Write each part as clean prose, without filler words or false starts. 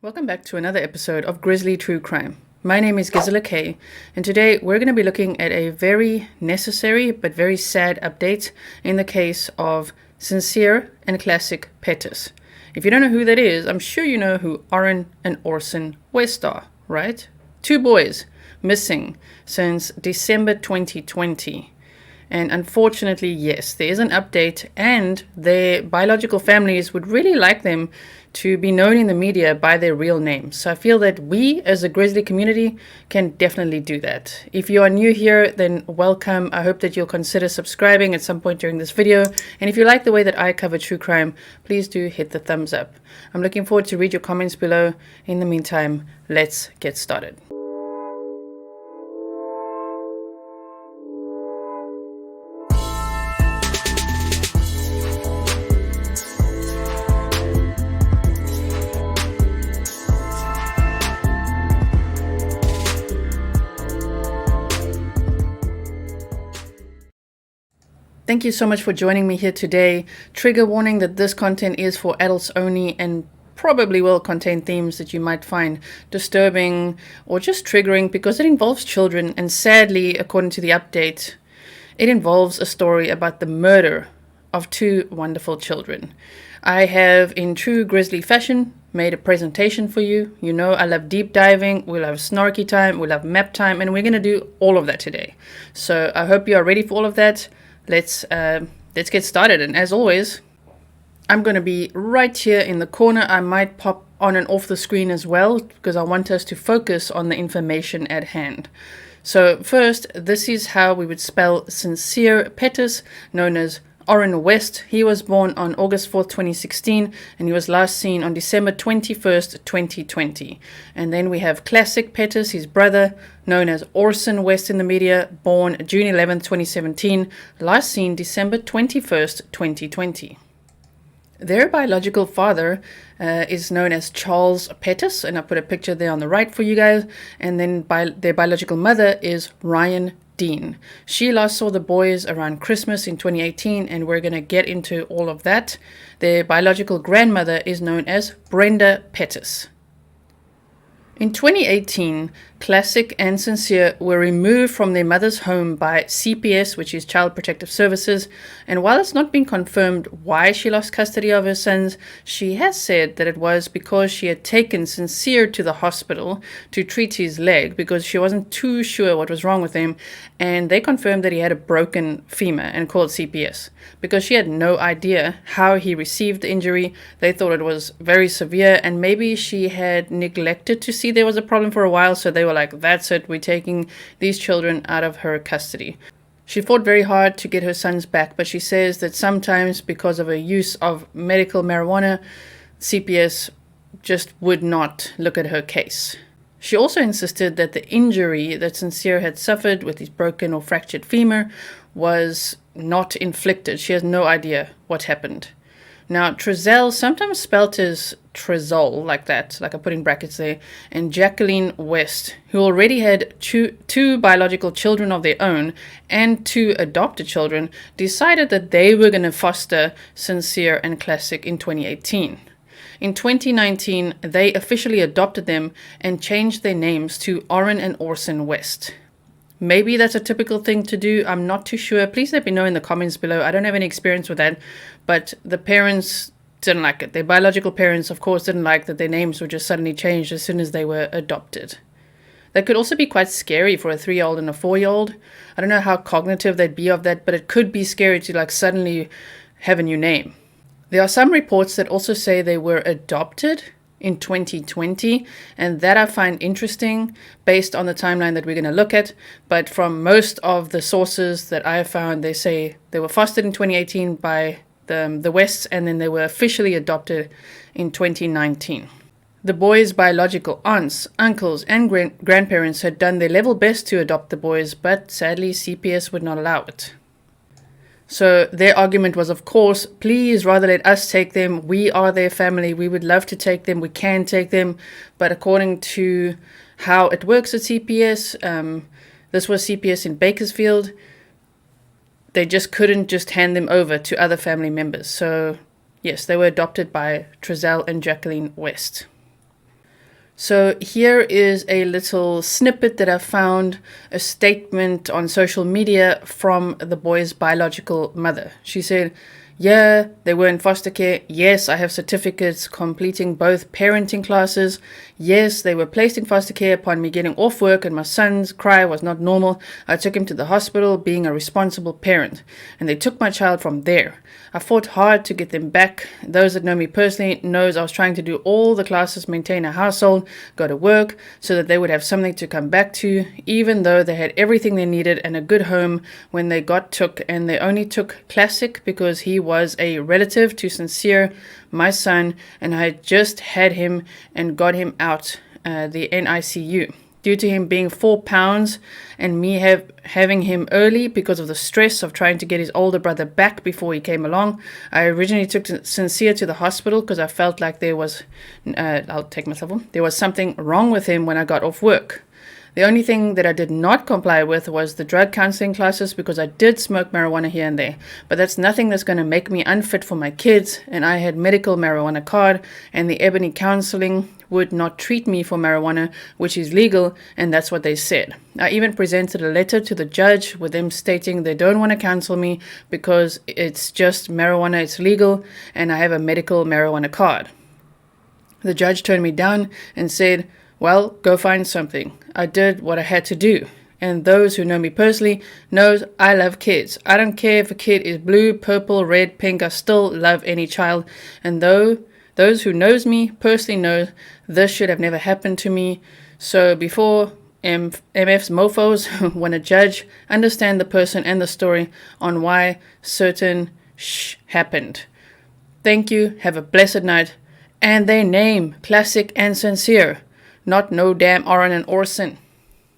Welcome back to another episode of Grizzly True Crime. My name is Gisela K, and today we're going to be looking at a very necessary but very sad update in the case of CINSERE and CLASSIC PETTUS. If you don't know who that is, I'm sure you know who ORRIN and ORSON WEST are, right? Two boys missing since December 2020. And unfortunately, yes, there is an update, and their biological families would really like them to be known in the media by their real names. So I feel that we as a Grizzly community can definitely do that. If you are new here, then welcome. I hope that you'll consider subscribing at some point during this video. And if you like the way that I cover true crime, please do hit the thumbs up. I'm looking forward to read your comments below. In the meantime, let's get started. Thank you so much for joining me here today. Trigger warning that this content is for adults only and probably will contain themes that you might find disturbing or just triggering because it involves children, and sadly, according to the update, it involves a story about the murder of two wonderful children. I have, in true Grizzly fashion, made a presentation for you. You know I love deep diving, we'll have Snarky time, we'll have map time, and we're going to do all of that today. So I hope you are ready for all of that. Let's get started, and as always, I'm going to be right here in the corner. I might pop on and off the screen as well because I want us to focus on the information at hand. So first, this is how we would spell CINSERE PETTUS, known as ORRIN West. He was born on August 4th, 2016, and he was last seen on December 21st, 2020. And then we have CLASSIC PETTUS, his brother, known as Orsin West in the media, born June 11th, 2017, last seen December 21st, 2020. Their biological father is known as Charles Pettus, and I put a picture there on the right for you guys. And then their biological mother is Ryan Dean. She last saw the boys around Christmas in 2018, and we're going to get into all of that. Their biological grandmother is known as Brenda Pettus. In 2018, CLASSIC and CINSERE were removed from their mother's home by CPS, which is Child Protective Services, and while it's not been confirmed why she lost custody of her sons, she has said that it was because she had taken CINSERE to the hospital to treat his leg because she wasn't too sure what was wrong with him, and they confirmed that he had a broken femur and called CPS. Because she had no idea how he received the injury, they thought it was very severe, and maybe she had neglected to see there was a problem for a while, so they were like, that's it, we're taking these children out of her custody. She fought very hard to get her sons back, but she says that sometimes because of her use of medical marijuana, CPS just would not look at her case. She also insisted that the injury that CINSERE had suffered with his broken or fractured femur was not inflicted. She has no idea what happened. Now, Trezell, sometimes spelt as Trezol, like that, like I put in brackets there, and Jacqueline West, who already had two biological children of their own and two adopted children, decided that they were going to foster CINSERE and CLASSIC in 2018. In 2019, they officially adopted them and changed their names to ORRIN and ORSON West. Maybe that's a typical thing to do. I'm not too sure. Please let me know in the comments below. I don't have any experience with that, but the parents didn't like it. Their biological parents, of course, didn't like that their names were just suddenly changed as soon as they were adopted. That could also be quite scary for a 3-year-old and a 4-year-old. I don't know how cognitive they'd be of that, but it could be scary to like suddenly have a new name. There are some reports that also say they were adopted in 2020, and that I find interesting based on the timeline that we're going to look at. But from most of the sources that I have found, they say they were fostered in 2018 by the Wests, and then they were officially adopted in 2019. The boys' biological aunts, uncles, and grandparents had done their level best to adopt the boys, but sadly CPS would not allow it. So their argument was, of course, please rather let us take them. We are their family. We would love to take them. We can take them. But according to how it works at CPS, this was CPS in Bakersfield, they just couldn't just hand them over to other family members. So yes, they were adopted by Trezell and Jacqueline West. So here is a little snippet that I found, a statement on social media from the boy's biological mother. She said, "Yeah, they were in foster care. Yes, I have certificates completing both parenting classes. Yes, they were placed in foster care upon me getting off work and my son's cry was not normal. I took him to the hospital being a responsible parent, and they took my child from there. I fought hard to get them back. Those that know me personally knows I was trying to do all the classes, maintain a household, go to work, so that they would have something to come back to, even though they had everything they needed and a good home when they got took, and they only took Classic because he was a relative to Sincere, my son, and I had just had him and got him out the NICU. Due to him being 4 pounds and me having him early because of the stress of trying to get his older brother back before he came along, I originally took Sincere to the hospital because I felt like there was, I'll take myself on, there was something wrong with him when I got off work. The only thing that I did not comply with was the drug counseling classes because I did smoke marijuana here and there. But that's nothing that's going to make me unfit for my kids. And I had medical marijuana card, and the Ebony counseling would not treat me for marijuana, which is legal, and that's what they said. I even presented a letter to the judge with them stating they don't want to counsel me because it's just marijuana, it's legal, and I have a medical marijuana card. The judge turned me down and said, "Well, go find something." I did what I had to do. And those who know me personally knows I love kids. I don't care if a kid is blue, purple, red, pink. I still love any child. And those who knows me personally know this should have never happened to me. So before MF's mofos want to judge, understand the person and the story on why certain happened. Thank you. Have a blessed night. And their name, Classic and Sincere. Not no damn ORRIN and Orson.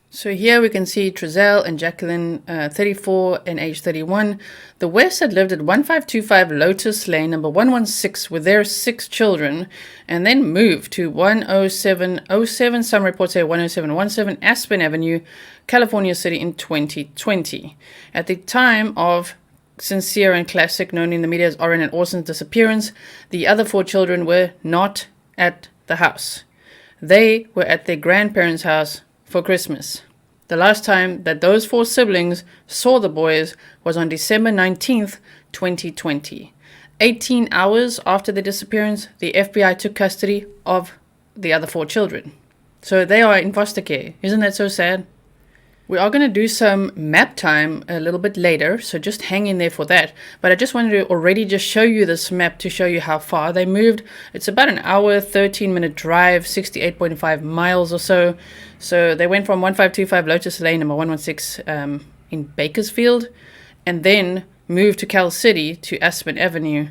So here we can see Gisela and Jacqueline, 34 and age 31. The West had lived at 1525 Lotus Lane, number 116, with their 6 children, and then moved to 10707, some reports say 10717, Aspen Avenue, California City in 2020. At the time of Sincere and Classic, known in the media as ORRIN and Orson's disappearance, the other 4 children were not at the house. They were at their grandparents' house for Christmas. The last time that those 4 siblings saw the boys was on December 19th, 2020. 18 hours after the disappearance, the FBI took custody of the other 4 children. So they are in foster care. Isn't that so sad? We are going to do some map time a little bit later, so just hang in there for that. But I just wanted to already just show you this map to show you how far they moved. It's about an hour, 13-minute drive, 68.5 miles or so. So they went from 1525 Lotus Lane, number 116 in Bakersfield, and then moved to Cal City to Aspen Avenue,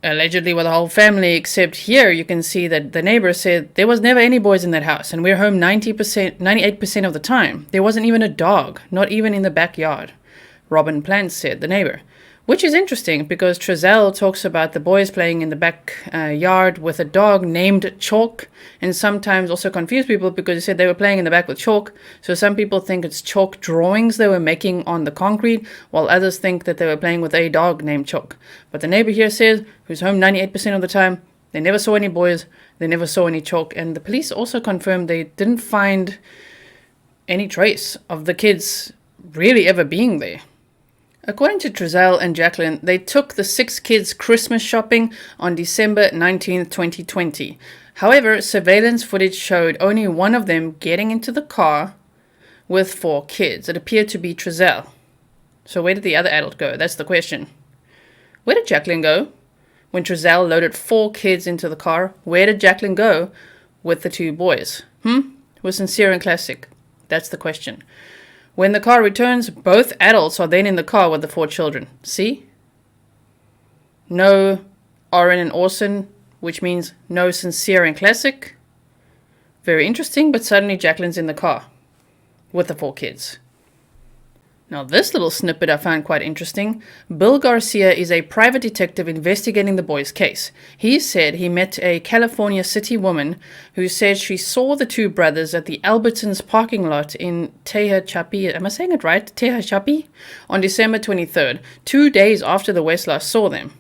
allegedly with the whole family, except here you can see that the neighbor said there was never any boys in that house, and we're home 98% of the time. There wasn't even a dog, not even in the backyard, Robin Plant said, the neighbor. Which is interesting because Gisela talks about the boys playing in the backyard with a dog named Chalk, and sometimes also confuse people because he said they were playing in the back with chalk. So some people think it's chalk drawings they were making on the concrete, while others think that they were playing with a dog named Chalk. But the neighbor here says, who's home 98% of the time, they never saw any boys, they never saw any chalk. And the police also confirmed they didn't find any trace of the kids really ever being there. According to Gisela and Jacqueline, they took the 6 kids Christmas shopping on December 19, 2020. However, surveillance footage showed only one of them getting into the car with 4 kids. It appeared to be Gisela. So where did the other adult go? That's the question. Where did Jacqueline go? When Gisela loaded 4 kids into the car, where did Jacqueline go with the 2 boys? With Sincere and Classic? That's the question. When the car returns, both adults are then in the car with the 4 children. See? No ORRIN and Orson, which means no Sincere and Classic. Very interesting, but suddenly Jacqueline's in the car with the 4 kids. Now this little snippet I found quite interesting. Bill Garcia is a private detective investigating the boys' case. He said he met a California City woman who said she saw the 2 brothers at the Albertsons parking lot in Tehachapi, am I saying it right? Tehachapi? On December 23rd, 2 days after the West last saw them.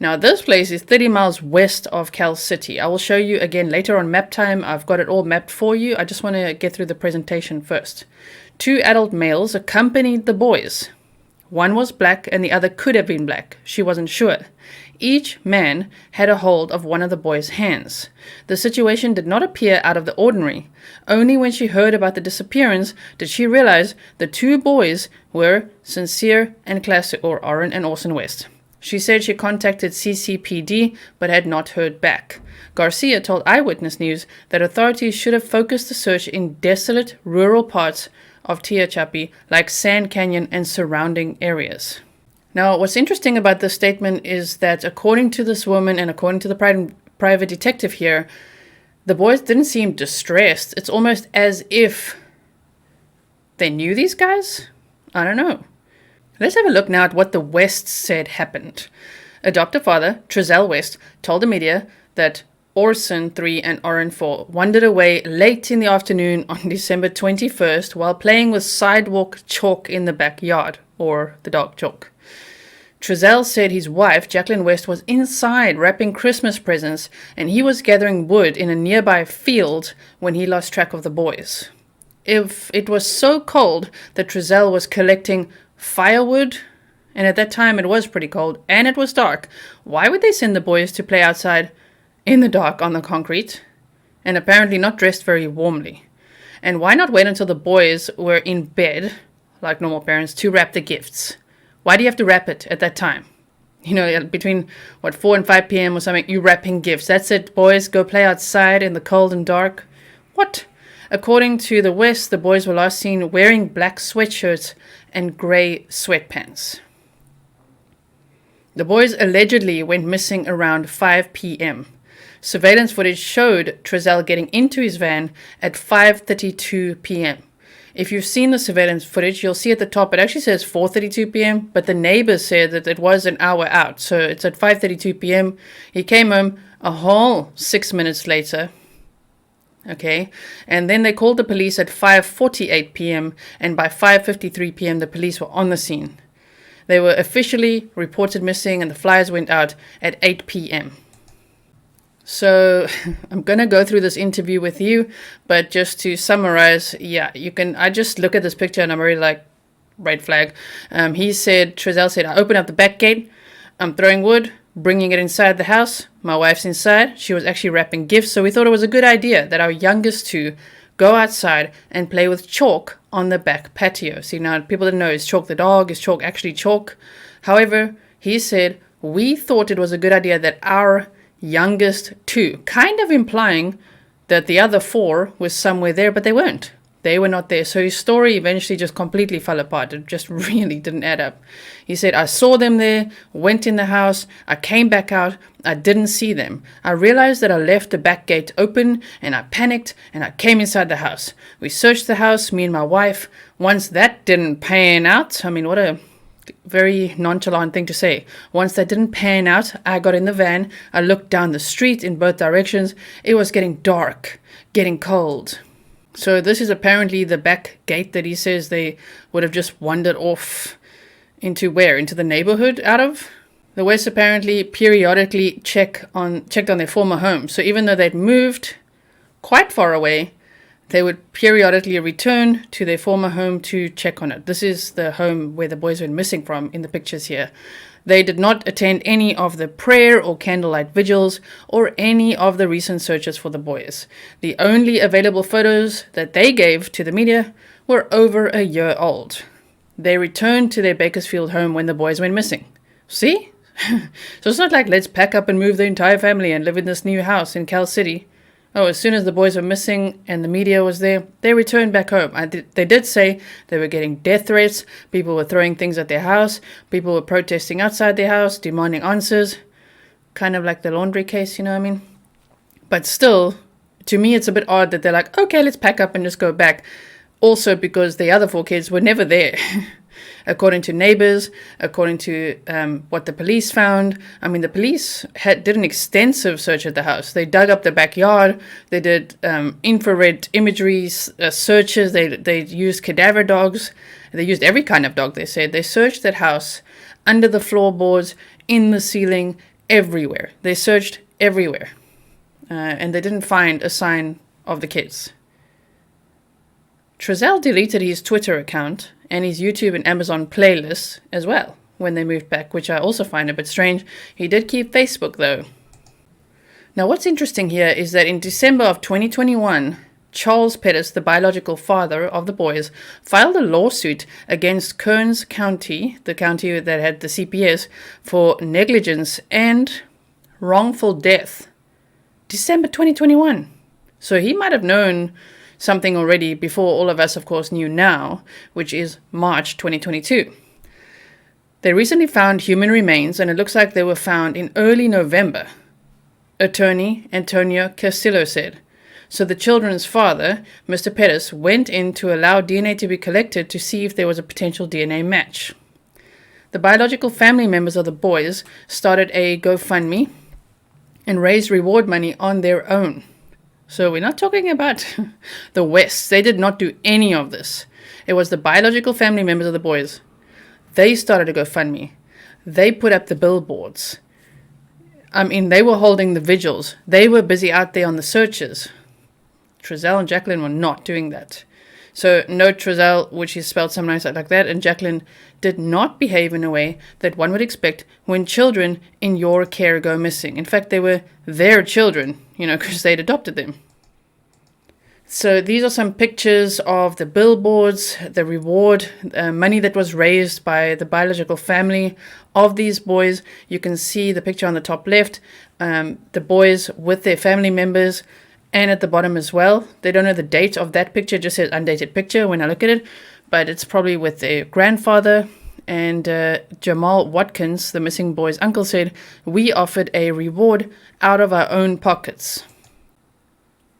Now, this place is 30 miles west of Cal City. I will show you again later on map time. I've got it all mapped for you. I just want to get through the presentation first. 2 adult males accompanied the boys. One was black and the other could have been black. She wasn't sure. Each man had a hold of one of the boys' hands. The situation did not appear out of the ordinary. Only when she heard about the disappearance did she realize the 2 boys were CINSERE and CLASSIC, or ORRIN and ORSON WEST. She said she contacted CCPD but had not heard back. Garcia told Eyewitness News that authorities should have focused the search in desolate rural parts of Tehachapi like Sand Canyon and surrounding areas. Now, what's interesting about this statement is that according to this woman and according to the private detective here, the boys didn't seem distressed. It's almost as if they knew these guys? I don't know. Let's have a look now at what the Wests said happened. Adoptive father, Gisela West, told the media that Orsin 3 and ORRIN 4 wandered away late in the afternoon on December 21st while playing with sidewalk chalk in the backyard, or the dog chalk. Gisela said his wife, Jacqueline West, was inside wrapping Christmas presents and he was gathering wood in a nearby field when he lost track of the boys. If it was so cold that Gisela was collecting firewood, and at that time it was pretty cold and it was dark, why would they send the boys to play outside in the dark on the concrete, and apparently not dressed very warmly? And why not wait until the boys were in bed, like normal parents, to wrap the gifts? Why do you have to wrap it at that time? You know, between, 4 and 5 p.m. or something, you're wrapping gifts. That's it, boys, go play outside in the cold and dark. What? According to the West, the boys were last seen wearing black sweatshirts and grey sweatpants. The boys allegedly went missing around 5 p.m. Surveillance footage showed Gisela getting into his van at 5:32 p.m. If you've seen the surveillance footage, you'll see at the top, it actually says 4:32 p.m., but the neighbors said that it was an hour out. So it's at 5:32 p.m. He came home a whole 6 minutes later. Okay, and then they called the police at 5:48 p.m. and by 5:53 p.m. the police were on the scene. They were officially reported missing and the flyers went out at 8 p.m. So I'm going to go through this interview with you, but just to summarize, I just look at this picture and I'm already like, red flag. Gisela said, I opened up the back gate, I'm throwing wood, bringing it inside the house. My wife's inside. She was actually wrapping gifts, so we thought it was a good idea that our youngest 2 go outside and play with chalk on the back patio. See, now people didn't know, is chalk the dog? Is chalk actually chalk? However, he said, we thought it was a good idea that our youngest 2, kind of implying that the other 4 was somewhere there, but they weren't. They were not there. So his story eventually just completely fell apart. It just really didn't add up. He said, I saw them there, went in the house, I came back out, I didn't see them. I realized that I left the back gate open and I panicked and I came inside the house. We searched the house, me and my wife. Once that didn't pan out, I mean, what a very nonchalant thing to say. Once that didn't pan out, I got in the van. I looked down the street in both directions. It was getting dark, getting cold. So this is apparently the back gate that he says they would have just wandered off into where? Into the neighborhood out of? The West apparently periodically checked on their former home. So even though they'd moved quite far away, they would periodically return to their former home to check on it. This is the home where the boys went missing from in the pictures here. They did not attend any of the prayer or candlelight vigils or any of the recent searches for the boys. The only available photos that they gave to the media were over a year old. They returned to their Bakersfield home when the boys went missing. See? So it's not like, let's pack up and move the entire family and live in this new house in Cal City. Oh, as soon as the boys were missing and the media was there, they returned back home. They did say they were getting death threats. People were throwing things at their house. People were protesting outside their house, demanding answers. Kind of like the laundry case, you know what I mean? But still, to me, it's a bit odd that they're like, okay, let's pack up and just go back. Also because the other 4 kids were never there. According to neighbors, according to what the police found. I mean, the police did an extensive search at the house. They dug up the backyard. They did infrared imagery searches. They used cadaver dogs. They used every kind of dog, they said. They searched that house under the floorboards, in the ceiling, everywhere. They searched everywhere. And they didn't find a sign of the kids. Trezell deleted his Twitter account and his YouTube and Amazon playlists as well when they moved back, which I also find a bit strange. He did keep Facebook though. Now what's interesting here is that in December of 2021, Charles Pettus, the biological father of the boys, filed a lawsuit against Kearns County, the county that had the CPS, for negligence and wrongful death. December 2021. So he might have known something already before all of us, of course, knew now, which is March 2022. They recently found human remains, and it looks like they were found in early November, attorney Antonio Castillo said. So the children's father, Mr. Pettus, went in to allow DNA to be collected to see if there was a potential DNA match. The biological family members of the boys started a GoFundMe and raised reward money on their own. So we're not talking about the West. They did not do any of this. It was the biological family members of the boys. They started a GoFundMe. They put up the billboards. I mean, they were holding the vigils. They were busy out there on the searches. Trezell and Jacqueline were not doing that. So note Trezell, which is spelled sometimes like that, and Jacqueline did not behave in a way that one would expect when children in your care go missing. In fact, they were their children, because they'd adopted them. So these are some pictures of the billboards, the reward, money that was raised by the biological family of these boys. You can see the picture on the top left, the boys with their family members, and at the bottom as well. They don't know the date of that picture, just says undated picture when I look at it, but it's probably with their grandfather. And Jamal Watkins, the missing boy's uncle, said, "We offered a reward out of our own pockets."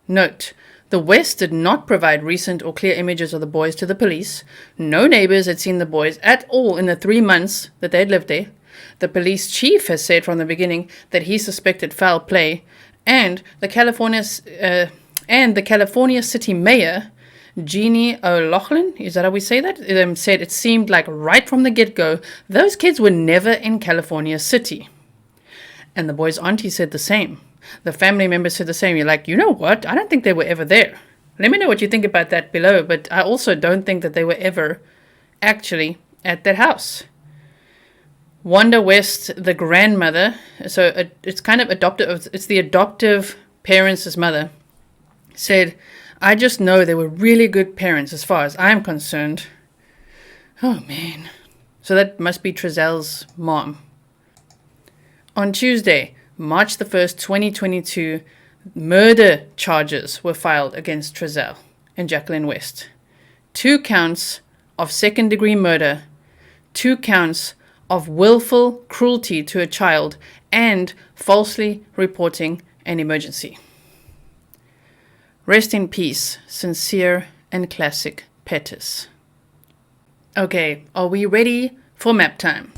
Note, the West did not provide recent or clear images of the boys to the police. No neighbors had seen the boys at all in the 3 months that they had lived there. The police chief has said from the beginning that he suspected foul play, and the California City Mayor, Jeannie O'Loughlin, is that how we say that? Said it seemed like right from the get-go, those kids were never in California City. And the boy's auntie said the same. The family members said the same. You're like, you know what? I don't think they were ever there. Let me know what you think about that below, but I also don't think that they were ever actually at that house. Wanda West, the grandmother, so it's kind of adoptive, it's the adoptive parents' mother, said, "I just know they were really good parents as far as I'm concerned." Oh man. So that must be Trezell's mom. On Tuesday, March the 1st, 2022, murder charges were filed against Trezell and Jacqueline West. 2 counts of second-degree murder, 2 counts of willful cruelty to a child, and falsely reporting an emergency. Rest in peace, Sincere and Classic Pettus. Okay, are we ready for map time?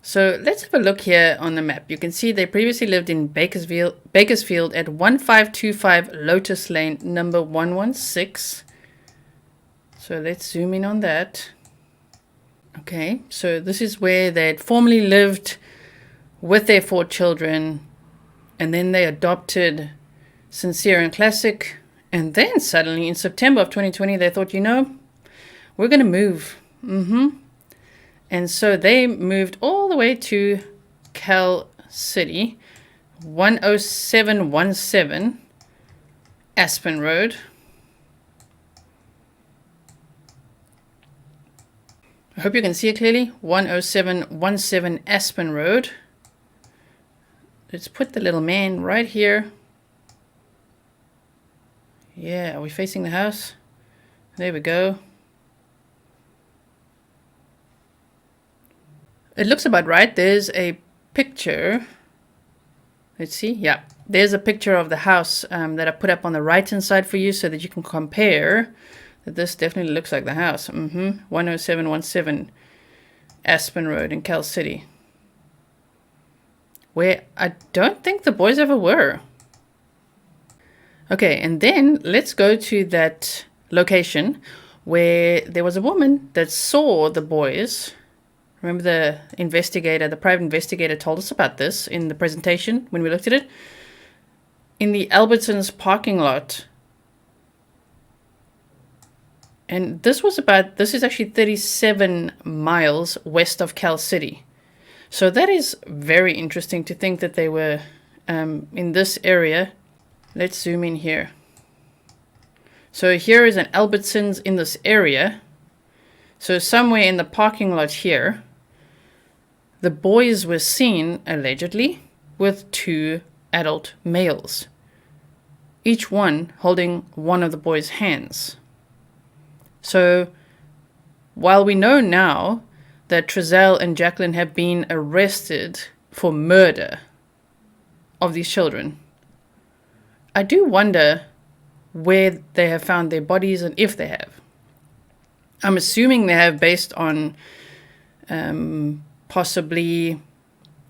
So let's have a look here on the map. You can see they previously lived in Bakersfield at 1525 Lotus Lane, number 116. So let's zoom in on that. Okay, so this is where they had formerly lived with their 4 children, and then they adopted Sincere and Classic, and then suddenly in September of 2020 they thought, we're going to move. And so they moved all the way to Cal City, 10717 Aspen Road. I hope you can see it clearly. 10717 Aspen Road. Let's put the little man right here. Yeah, are we facing the house? There we go. It looks about right. There's a picture. Let's see. Yeah, there's a picture of the house that I put up on the right-hand side for you so that you can compare. This definitely looks like the house. 10717 Aspen Road in Cal City, where I don't think the boys ever were. Okay, and then let's go to that location where there was a woman that saw the boys. Remember the investigator, the private investigator told us about this in the presentation when we looked at it. In the Albertsons parking lot. And this is actually 37 miles west of Cal City. So that is very interesting to think that they were in this area. Let's zoom in here. So here is an Albertsons in this area. So somewhere in the parking lot here, the boys were seen, allegedly, with 2 adult males, each one holding one of the boys' hands. So while we know now that Trezell and Jacqueline have been arrested for murder of these children, I do wonder where they have found their bodies and if they have. I'm assuming they have, based on possibly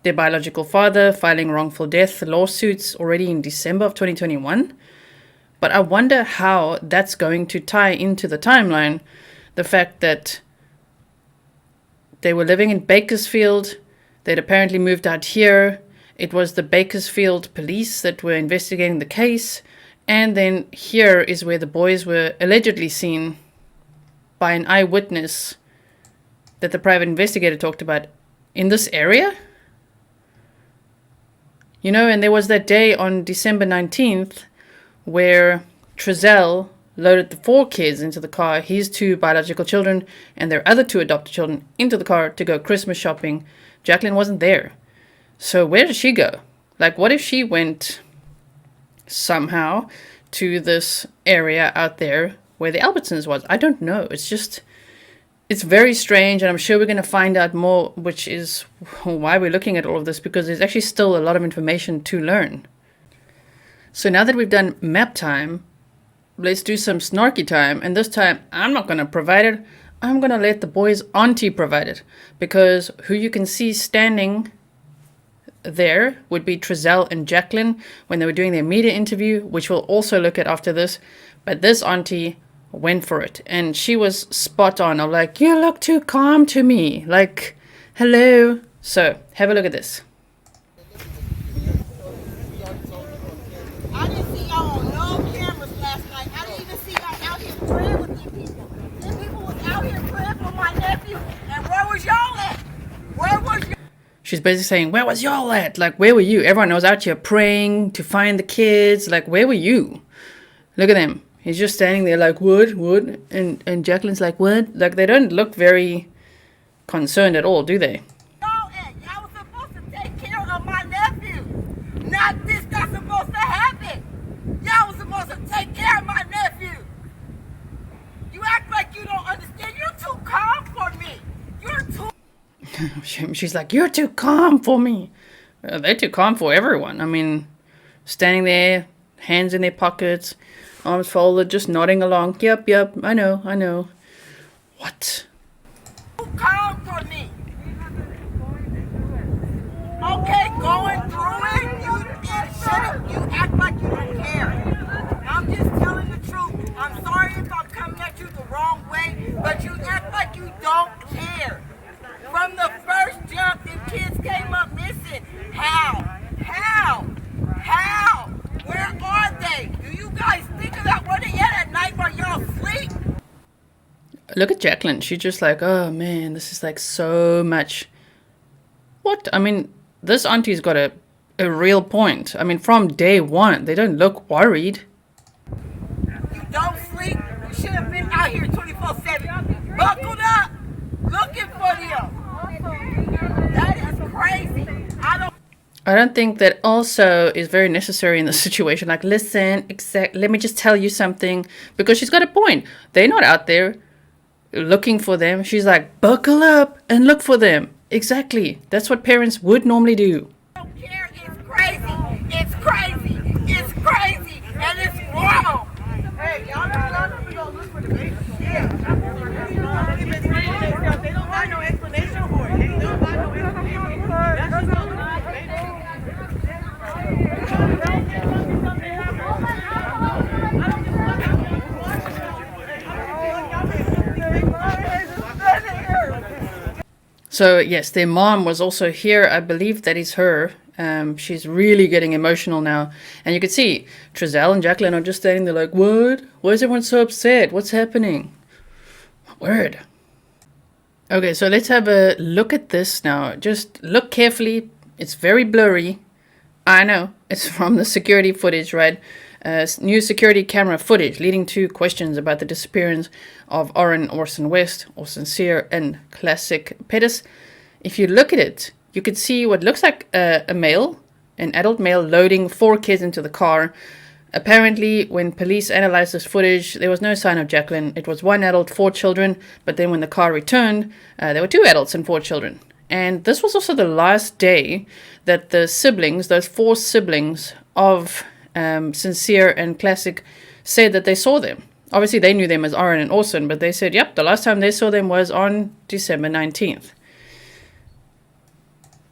their biological father filing wrongful death lawsuits already in December of 2021. But I wonder how that's going to tie into the timeline. The fact that they were living in Bakersfield, they'd apparently moved out here. It was the Bakersfield police that were investigating the case. And then here is where the boys were allegedly seen by an eyewitness that the private investigator talked about in this area. You know, and there was that day on December 19th where Trezell loaded the 4 kids into the car, his 2 biological children and their other 2 adopted children, into the car to go Christmas shopping. Jacqueline wasn't there. So where did she go? Like, what if she went somehow to this area out there where the Albertsons was? I don't know. It's very strange, and I'm sure we're going to find out more, which is why we're looking at all of this, because there's actually still a lot of information to learn. So now that we've done map time, let's do some snarky time. And this time, I'm not going to provide it. I'm going to let the boys' auntie provide it. Because who you can see standing there would be Trezell and Jacqueline when they were doing their media interview, which we'll also look at after this. But this auntie went for it. And she was spot on. I'm like, you look too calm to me. Like, hello. So, have a look at this. I didn't see y'all on no cameras last night. I didn't even see y'all out here praying with these people. These people was out here praying for my nephew. And where was y'all at? Where was y'all? She's basically saying, where was y'all at? Like, where were you? Everyone was out here praying to find the kids. Like, where were you? Look at them. He's just standing there like, what? And Jacqueline's like, what? Like, they don't look very concerned at all, do they? Y'all at? Y'all was supposed to take care of my nephew. Not this that's supposed to happen. Y'all was supposed to take care of my nephew. You act like you don't understand. You're too calm for me. You're too... She's like, you're too calm for me. Well, they're too calm for everyone. I mean, standing there, hands in their pockets, arms folded, just nodding along. Yep, I know. What? Too calm for me. Okay, going through it, you act like you don't care. I'm just telling the truth. I'm sorry if I'm coming at you the wrong way, but you act like you don't care. From the first jump, the kids came up missing. How? Where are they? Do you guys think about where they at night while y'all sleep? Look at Jacqueline. She's just like, oh man, this is like so much. What? I mean, this auntie's got a real point. I mean, from day one, they don't look worried. You don't sleep. You should have been out here 24/7. Buckled up, looking for them. That is crazy. I don't think that also is very necessary in the situation. Like, listen, let me just tell you something. Because she's got a point. They're not out there looking for them. She's like, buckle up and look for them. Exactly. That's what parents would normally do. I don't care. It's crazy. It's crazy. And it's wrong. Hey, y'all know we gonna look for the baby. Yeah. They don't got no explanation for it. They don't got no explanation. That's just gonna look for the baby. So yes, their mom was also here. I believe that is her. She's really getting emotional now. And you can see Trezell and Jacqueline are just standing there like, what? Why is everyone so upset? What's happening? Word. Okay, so let's have a look at this now. Just look carefully. It's very blurry. I know. It's from the security footage, right? New security camera footage leading to questions about the disappearance of ORRIN and Orson West, or Sincere and Classic Pettus. If you look at it, you could see what looks like a male, an adult male, loading 4 kids into the car. Apparently, when police analyzed this footage, there was no sign of Jacqueline. It was 1 adult, 4 children, but then when the car returned, there were 2 adults and 4 children. And this was also the last day that the siblings, those 4 siblings of Sincere and Classic, said that they saw them. Obviously, they knew them as Orrin and Orson, but they said, yep, the last time they saw them was on December 19th.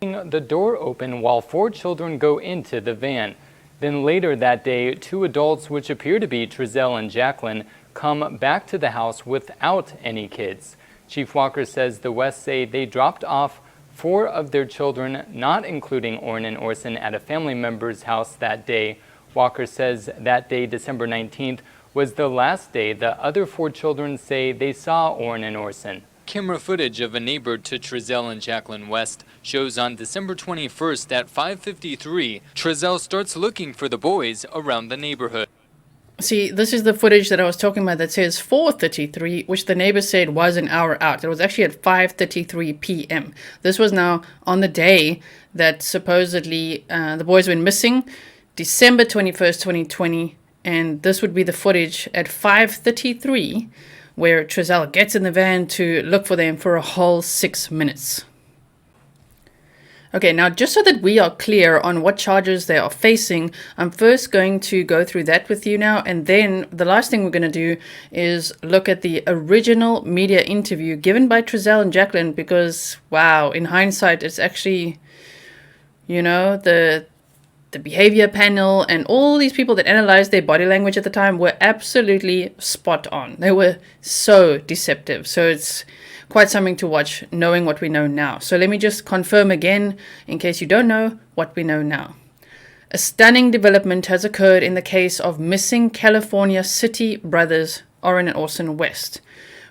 The door open while 4 children go into the van. Then later that day, 2 adults, which appear to be Trezell and Jacqueline, come back to the house without any kids. Chief Walker says the West say they dropped off 4 of their children, not including Orrin and Orson, at a family member's house that day. Walker says that day, December 19th, was the last day the other 4 children say they saw Orrin and Orson. Camera footage of a neighbor to Trezell and Jacqueline West shows on December 21st at 5:53, Trezell starts looking for the boys around the neighborhood. See, this is the footage that I was talking about that says 4:33, which the neighbor said was an hour out. It was actually at 5:33 p.m. This was now on the day that supposedly the boys went missing, December 21st, 2020, and this would be the footage at 5:33 where Trezell gets in the van to look for them for a whole 6 minutes. Okay, now just so that we are clear on what charges they are facing, I'm first going to go through that with you now, and then the last thing we're going to do is look at the original media interview given by Trezell and Jacqueline, because, wow, in hindsight, it's actually, you know, the behavior panel and all these people that analyzed their body language at the time were absolutely spot on. They were so deceptive. So it's quite something to watch, knowing what we know now. So let me just confirm again, in case you don't know, what we know now. A stunning development has occurred in the case of missing California city brothers Orrin and Orson West,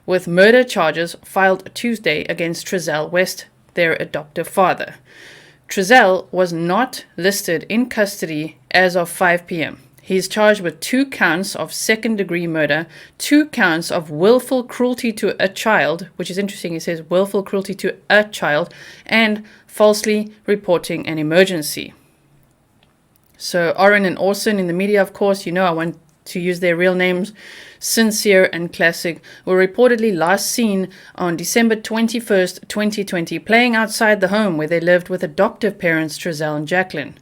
with murder charges filed Tuesday against Trezell West, their adoptive father. Trezell was not listed in custody as of 5 p.m. He is charged with 2 counts of second-degree murder, 2 counts of willful cruelty to a child, which is interesting, he says willful cruelty to a child, and falsely reporting an emergency. So Orrin and Orson in the media, of course, you know I want to use their real names, Sincere and Classic, were reportedly last seen on December 21st, 2020, playing outside the home where they lived with adoptive parents Trezell and Jacqueline.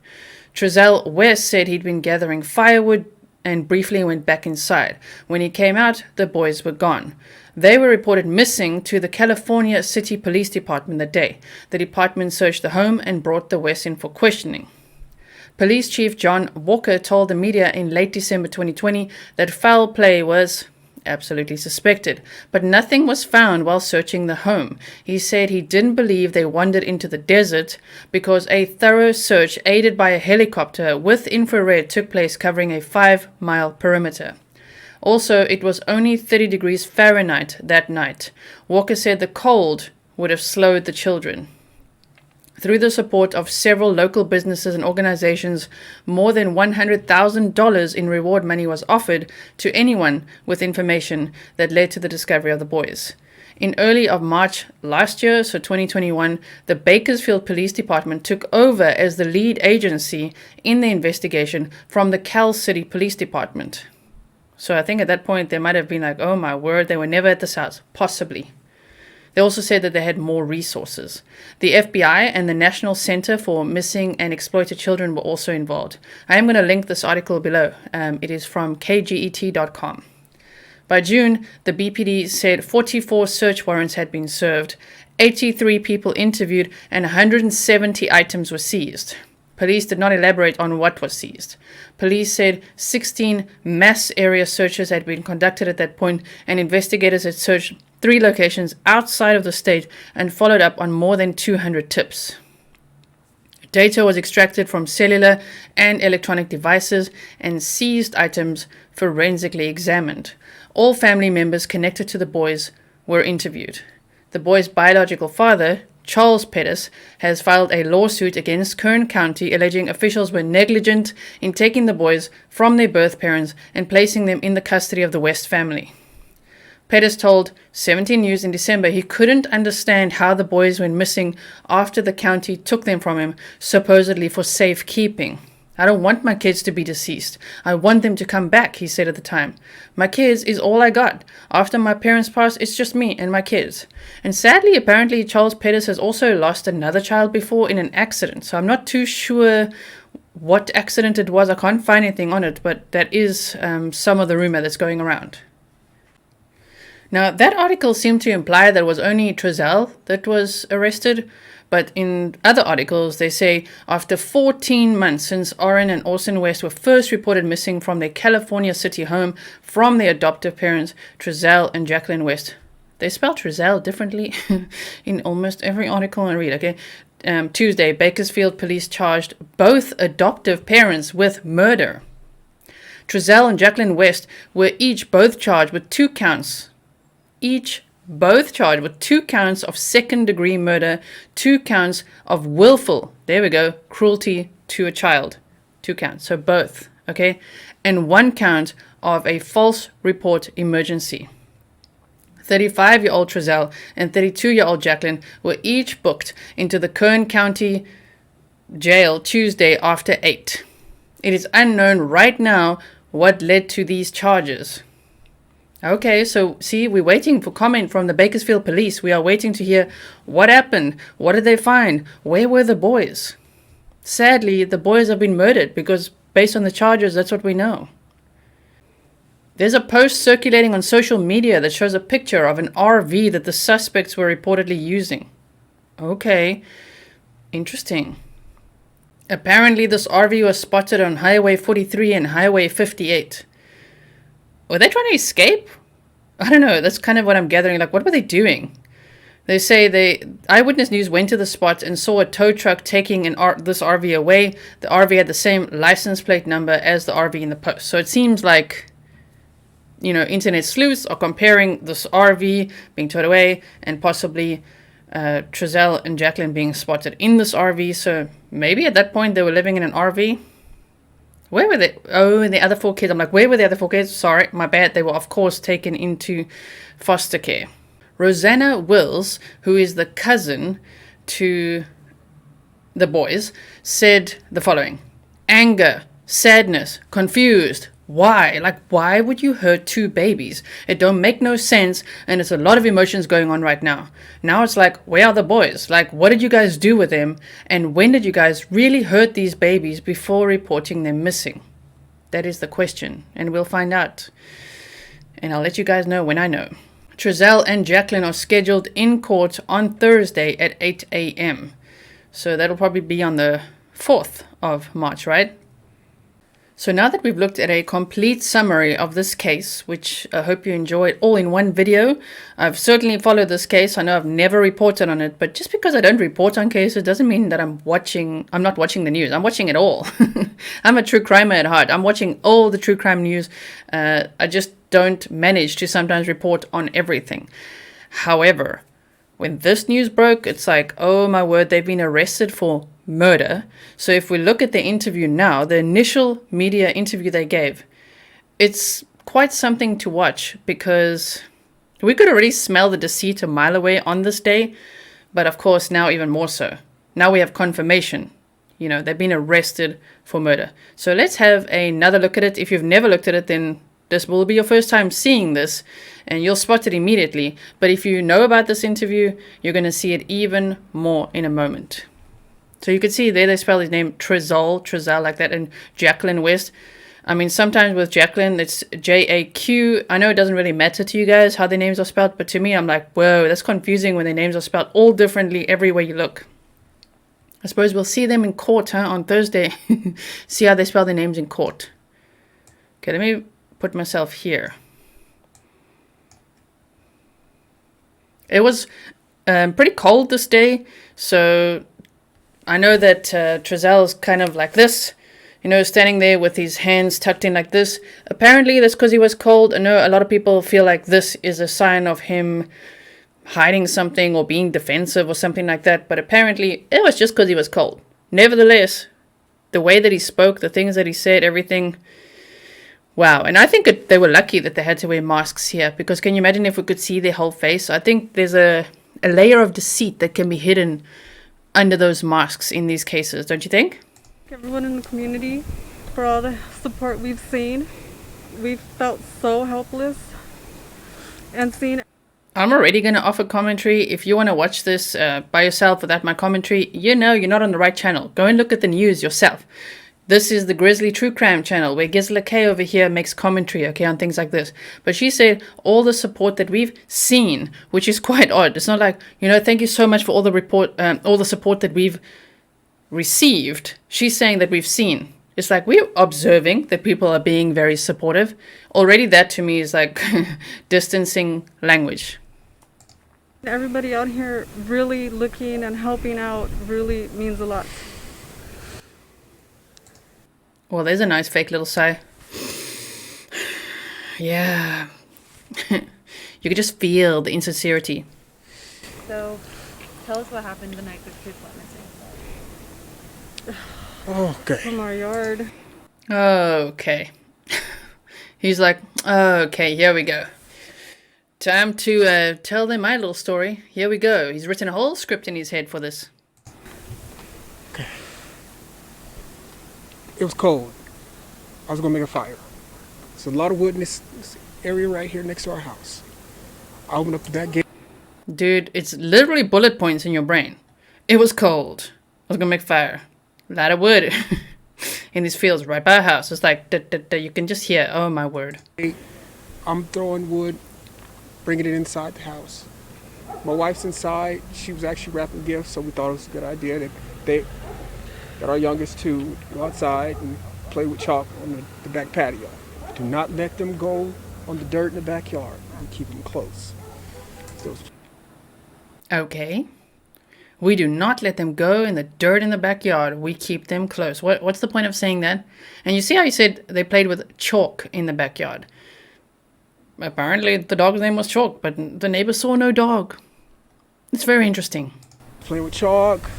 Trezell West said he'd been gathering firewood and briefly went back inside. When he came out, the boys were gone. They were reported missing to the California City Police Department that day. The department searched the home and brought the West in for questioning. Police Chief John Walker told the media in late December 2020 that foul play was absolutely suspected, but nothing was found while searching the home. He said he didn't believe they wandered into the desert because a thorough search aided by a helicopter with infrared took place covering a 5-mile perimeter. Also, it was only 30 degrees Fahrenheit that night. Walker said the cold would have slowed the children. Through the support of several local businesses and organizations, more than $100,000 in reward money was offered to anyone with information that led to the discovery of the boys. In early of March last year, so 2021, the Bakersfield Police Department took over as the lead agency in the investigation from the Cal City Police Department. So I think at that point they might have been like, oh my word, they were never at this house, possibly. They also said that they had more resources. The FBI and the National Center for Missing and Exploited Children were also involved. I am going to link this article below. It is from kget.com. By June, the BPD said 44 search warrants had been served, 83 people interviewed, and 170 items were seized. Police did not elaborate on what was seized. Police said 16 mass area searches had been conducted at that point, and investigators had searched 3 locations outside of the state, and followed up on more than 200 tips. Data was extracted from cellular and electronic devices, and seized items forensically examined. All family members connected to the boys were interviewed. The boys' biological father, Charles Pettus, has filed a lawsuit against Kern County alleging officials were negligent in taking the boys from their birth parents and placing them in the custody of the West family. Pettus told 17 News in December he couldn't understand how the boys went missing after the county took them from him, supposedly for safekeeping. I don't want my kids to be deceased. I want them to come back, he said at the time. My kids is all I got. After my parents passed, it's just me and my kids. And sadly, apparently, Charles Pettus has also lost another child before in an accident. So I'm not too sure what accident it was. I can't find anything on it, but that is some of the rumor that's going around. Now, that article seemed to imply that it was only Trezell that was arrested, but in other articles, they say after 14 months since ORRIN and Orson West were first reported missing from their California City home from their adoptive parents, Trezell and Jacqueline West. They spell Trezell differently in almost every article I read, okay? Tuesday, Bakersfield police charged both adoptive parents with murder. Trezell and Jacqueline West were both charged with 2 counts of second-degree murder, 2 counts of willful, cruelty to a child. 2 counts, so both, okay? And 1 count of a false report emergency. 35-year-old Trezell and 32-year-old Jacqueline were each booked into the Kern County Jail Tuesday after 8. It is unknown right now what led to these charges. Okay, so see, we're waiting for comment from the Bakersfield police. We are waiting to hear what happened. What did they find? Where were the boys? Sadly, the boys have been murdered because based on the charges, that's what we know. There's a post circulating on social media that shows a picture of an RV that the suspects were reportedly using. Okay, interesting. Apparently, this RV was spotted on Highway 43 and Highway 58. Were they trying to escape? I don't know. That's kind of what I'm gathering. Like, what were they doing? They say Eyewitness News went to the spot and saw a tow truck taking this RV away. The RV had the same license plate number as the RV in the post. So it seems like, internet sleuths are comparing this RV being towed away and possibly Trezell and Jacqueline being spotted in this RV. So maybe at that point they were living in an RV. Where were they? Oh, and the other 4 kids. I'm like, where were the other 4 kids? Sorry, my bad. They were, of course, taken into foster care. Rosanna Wills, who is the cousin to the boys, said the following. Anger, sadness, confused. Why? Like, why would you hurt 2 babies? It don't make no sense, and it's a lot of emotions going on right now. Now it's like, where are the boys? Like, what did you guys do with them? And when did you guys really hurt these babies before reporting them missing? That is the question, and we'll find out. And I'll let you guys know when I know. Trezell and Jacqueline are scheduled in court on Thursday at 8 a.m. So that'll probably be on the 4th of March, right? So now that we've looked at a complete summary of this case, which I hope you enjoyed all in one video, I've certainly followed this case. I know I've never reported on it, but just because I don't report on cases doesn't mean that I'm not watching the news. I'm watching it all. I'm a true crimer at heart. I'm watching all the true crime news. I just don't manage to sometimes report on everything. However, when this news broke, it's like, oh my word, they've been arrested for murder. So if we look at the interview now, the initial media interview they gave, it's quite something to watch because we could already smell the deceit a mile away on this day, but of course now even more so. Now we have confirmation. They've been arrested for murder. So let's have another look at it. If you've never looked at it, then this will be your first time seeing this and you'll spot it immediately. But if you know about this interview, you're going to see it even more in a moment. So you can see there they spell his name Trezell like that, and Jacqueline West. I mean, sometimes with Jacqueline, it's J-A-Q. I know it doesn't really matter to you guys how their names are spelled, but to me, I'm like, whoa, that's confusing when their names are spelled all differently everywhere you look. I suppose we'll see them in court on Thursday. See how they spell their names in court. Okay, let me put myself here. It was pretty cold this day, so I know that Trezel's kind of like this, you know, standing there with his hands tucked in like this. Apparently that's because he was cold. I know a lot of people feel like this is a sign of him hiding something or being defensive or something like that, but apparently it was just because he was cold. Nevertheless, the way that he spoke, the things that he said, everything, wow. And I think they were lucky that they had to wear masks here, because can you imagine if we could see their whole face? I think there's a layer of deceit that can be hidden under those masks in these cases, don't you think? Everyone in the community for all the support we've seen. We've felt so helpless and seen. I'm already going to offer commentary. If you want to watch this by yourself without my commentary, you know you're not on the right channel. Go and look at the news yourself. This is the Grizzly True Crime channel where Gisela K over here makes commentary, okay, on things like this. But she said all the support that we've seen, which is quite odd. It's not like, you know, thank you so much for all the support that we've received. She's saying that we've seen. It's like we're observing that people are being very supportive. Already that to me is like distancing language. Everybody out here really looking and helping out really means a lot. Well, there's a nice fake little sigh. Yeah. You could just feel the insincerity. So, tell us what happened the night the kids went missing. Okay. From our yard. Okay. He's like, okay, here we go. Time to tell them my little story. Here we go. He's written a whole script in his head for this. Okay. It was cold. I was gonna make a fire. There's a lot of wood in this area right here next to our house. I opened up the back gate. Dude, it's literally bullet points in your brain. It was cold. I was gonna make fire. A lot of wood in these fields right by our house. It's like, you can just hear, oh my word. I'm throwing wood, bringing it inside the house. My wife's inside. She was actually wrapping gifts, so we thought it was a good idea that they got our youngest to go outside and play with chalk on the back patio. Do not let them go on the dirt in the backyard. We keep them close. Okay. We do not let them go in the dirt in the backyard. We keep them close. What's the point of saying that? And you see how you said they played with chalk in the backyard. Apparently the dog's name was Chalk, but the neighbor saw no dog. It's very interesting. Playing with chalk,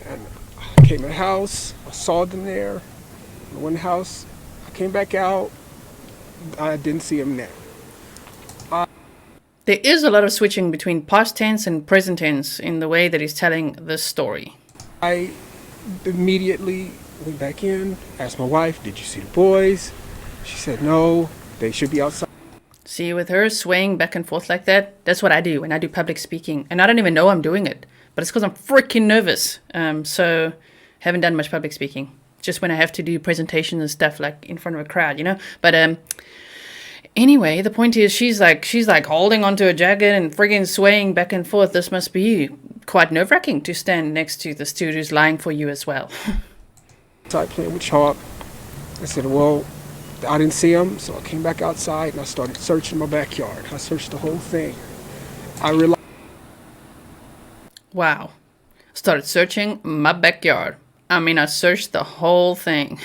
and I came in the house. I saw them there. I went in the house. I came back out. I didn't see them there. There is a lot of switching between past tense and present tense in the way that he's telling this story. I immediately went back in, asked my wife, did you see the boys? She said no, they should be outside. See, with her swaying back and forth like that, that's what I do when I do public speaking. And I don't even know I'm doing it. But it's because I'm freaking nervous. So haven't done much public speaking. Just when I have to do presentations and stuff like in front of a crowd, you know. But anyway, the point is she's like holding onto a jacket and friggin' swaying back and forth. This must be quite nerve-wracking to stand next to this dude who's lying for you as well. Started playing with chalk. I said, well, I didn't see him, so I came back outside and I started searching my backyard. I searched the whole thing. I realized. Wow. Started searching my backyard. I mean, I searched the whole thing.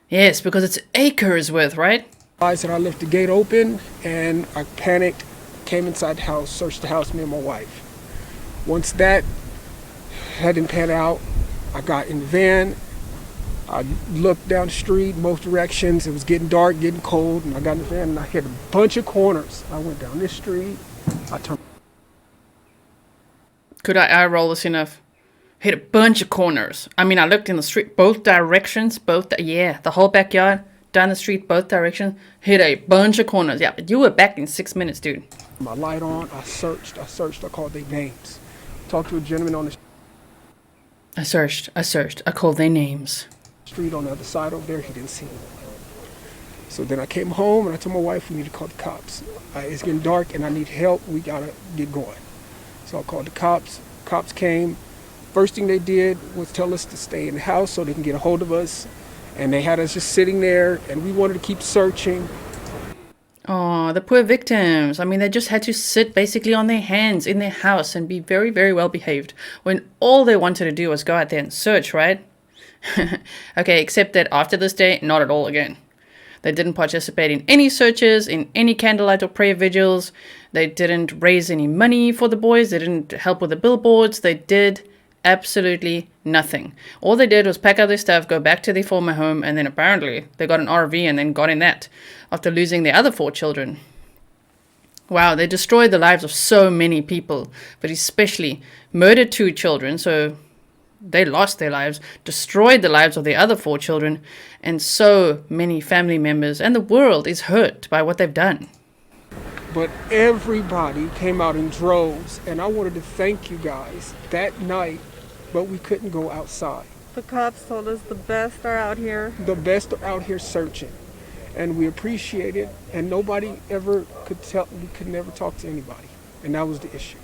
Yes, because it's acres worth, right? I said I left the gate open and I panicked, came inside the house, searched the house, me and my wife. Once that hadn't panned out, I got in the van. I looked down the street, both directions. It was getting dark, getting cold, and I got in the van and I hit a bunch of corners. I went down this street. I turned. Could I eye roll this enough? Hit a bunch of corners. I mean, I looked in the street, both directions, the whole backyard, down the street, both directions, hit a bunch of corners. Yeah, but you were back in 6 minutes, dude. My light on, I searched, I called their names. Talked to a gentleman on the I searched, I called their names. street on the other side over there, he didn't see me. So then I came home and I told my wife we need to call the cops. It's getting dark and I need help, we gotta get going. So I called the cops, cops came. First thing they did was tell us to stay in the house so they can get a hold of us. And they had us just sitting there and we wanted to keep searching. Oh, the poor victims. I mean, they just had to sit basically on their hands in their house and be very, very well behaved when all they wanted to do was go out there and search, right? Okay, except that after this day, not at all again. They didn't participate in any searches, in any candlelight or prayer vigils. They didn't raise any money for the boys. They didn't help with the billboards. They did absolutely nothing. All they did was pack up their stuff, go back to their former home, and then apparently they got an RV and then got in that after losing their other 4 children. Wow, they destroyed the lives of so many people, but especially murdered 2 children, so they lost their lives, destroyed the lives of their other 4 children, and so many family members, and the world is hurt by what they've done. But everybody came out in droves, and I wanted to thank you guys that night, but we couldn't go outside. The cops told us the best are out here. The best are out here searching, and we appreciate it, and nobody ever could tell, we could never talk to anybody, and that was the issue.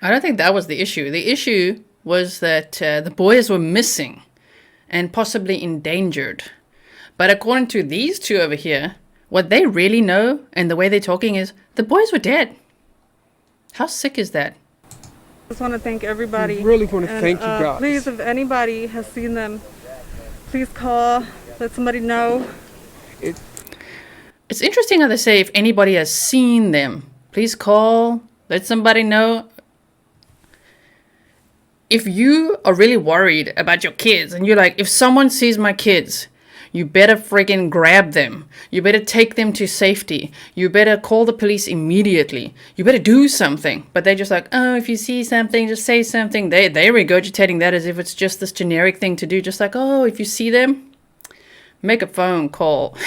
I don't think that was the issue. The issue was that the boys were missing and possibly endangered. But according to these 2 over here, what they really know and the way they're talking is the boys were dead. How sick is that? I just want to thank everybody. We really want to thank you guys. Please, if anybody has seen them, please call, let somebody know. It's interesting how they say if anybody has seen them, please call, let somebody know. If you are really worried about your kids and you're like, if someone sees my kids, you better freaking grab them. You better take them to safety. You better call the police immediately. You better do something. But they're just like, oh, if you see something, just say something. They're regurgitating that as if it's just this generic thing to do. Just like, oh, if you see them, make a phone call.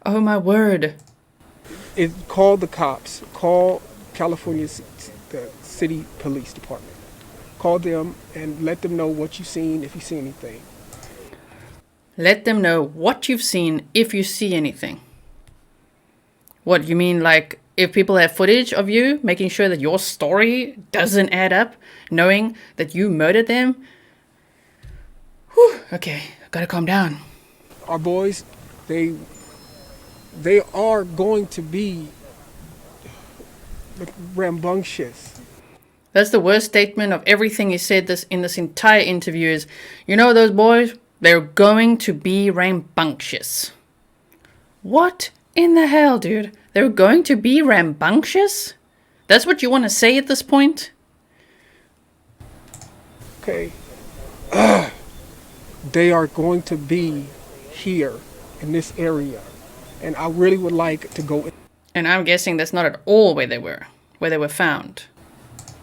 Oh, my word. Call the cops. Call California's the city police department. Call them and let them know what you've seen, if you see anything. Let them know what you've seen if you see anything. What, you mean like if people have footage of you, making sure that your story doesn't add up, knowing that you murdered them? Whew, okay, gotta calm down. Our boys, they are going to be rambunctious. That's the worst statement of everything he said in this entire interview is, you know those boys? They're going to be rambunctious. What in the hell, dude? They're going to be rambunctious? That's what you want to say at this point? Okay. They are going to be here in this area. And I really would like to go And I'm guessing that's not at all where they were found.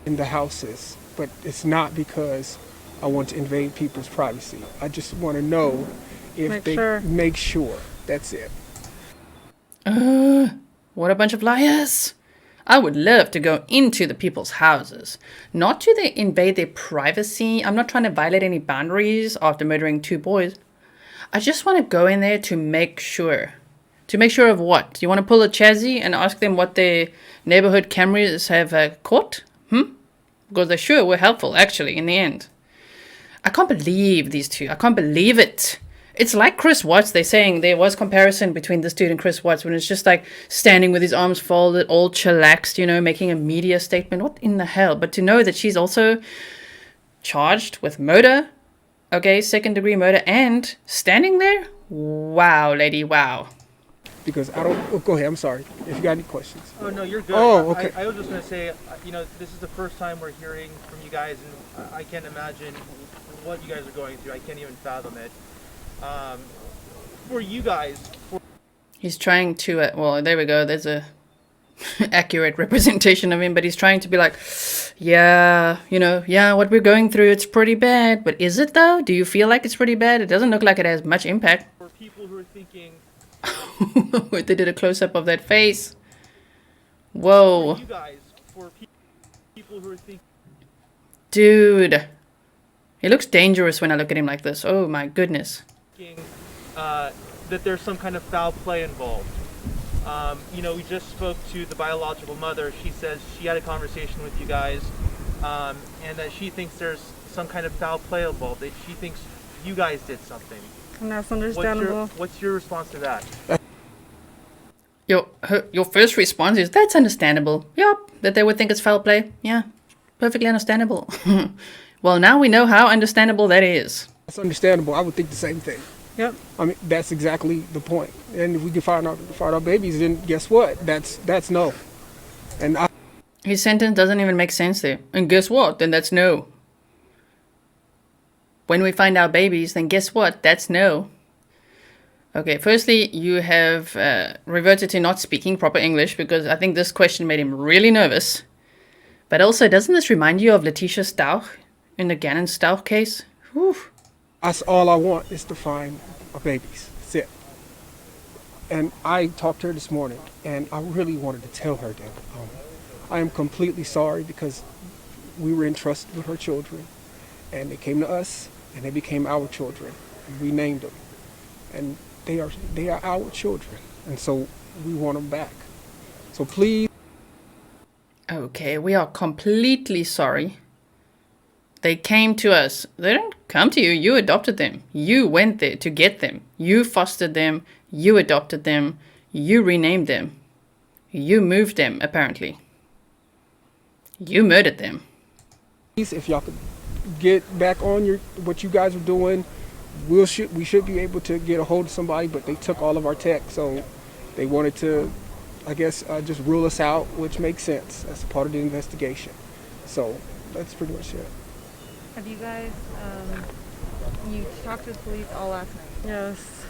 in the houses. But it's not because I want to invade people's privacy. I just want to know if make sure. That's it. What a bunch of liars. I would love to go into the people's houses. Not to invade their privacy. I'm not trying to violate any boundaries after murdering 2 boys. I just want to go in there to make sure. To make sure of what? Do you want to pull a chazzy and ask them what their neighborhood cameras have caught? Because they sure were helpful, actually, in the end. I can't believe these 2. I can't believe it. It's like Chris Watts. They're saying there was comparison between this dude and Chris Watts when it's just like standing with his arms folded, all chillaxed, you know, making a media statement. What in the hell? But to know that she's also charged with murder, okay, 2nd-degree murder, and standing there? Wow, lady, wow. Because I don't... Oh, go ahead, I'm sorry. If you got any questions. Oh, no, you're good. Oh, okay. I was just going to say, you know, this is the first time we're hearing from you guys, and I can't imagine what you guys are going through. I can't even fathom it. For you guys... He's trying to... well, there we go. There's a accurate representation of him, but he's trying to be like, yeah, you know, yeah, what we're going through, it's pretty bad. But is it, though? Do you feel like it's pretty bad? It doesn't look like it has much impact. For people who are thinking... They did a close-up of that face. Whoa. For you guys, for people who are thinking... Dude. He looks dangerous when I look at him like this. Oh my goodness. That there's some kind of foul play involved. You know, we just spoke to the biological mother. She says she had a conversation with you guys, and that she thinks there's some kind of foul play involved. That she thinks you guys did something. And that's understandable. What's your response to that? Your first response is, that's understandable. Yup, that they would think it's foul play. Yeah, perfectly understandable. Well, now we know how understandable that is. That's understandable. I would think the same thing. Yep. I mean, that's exactly the point. And if we can find our babies, then guess what? That's no. And His sentence doesn't even make sense there. And guess what? Then that's no. When we find our babies, then guess what? That's no. Okay, firstly, you have reverted to not speaking proper English because I think this question made him really nervous. But also, doesn't this remind you of Letitia Stauch in the Gannon Stauch case? Whew. that's all I want is to find our babies. That's it. And I talked to her this morning, and I really wanted to tell her that I am completely sorry because we were entrusted with her children, and they came to us, and they became our children. And we named them, and they are our children, and so we want them back. So please. Okay, we are completely sorry. They came to us. They didn't come to you. You adopted them. You went there to get them. You fostered them. You adopted them. You renamed them. You moved them, apparently. You murdered them. If y'all could get back on what you guys are doing, we should be able to get a hold of somebody, but they took all of our tech, so they wanted to, I guess, just rule us out, which makes sense. That's a part of the investigation. So that's pretty much it. Have you guys, you talked to the police all last night? Yes.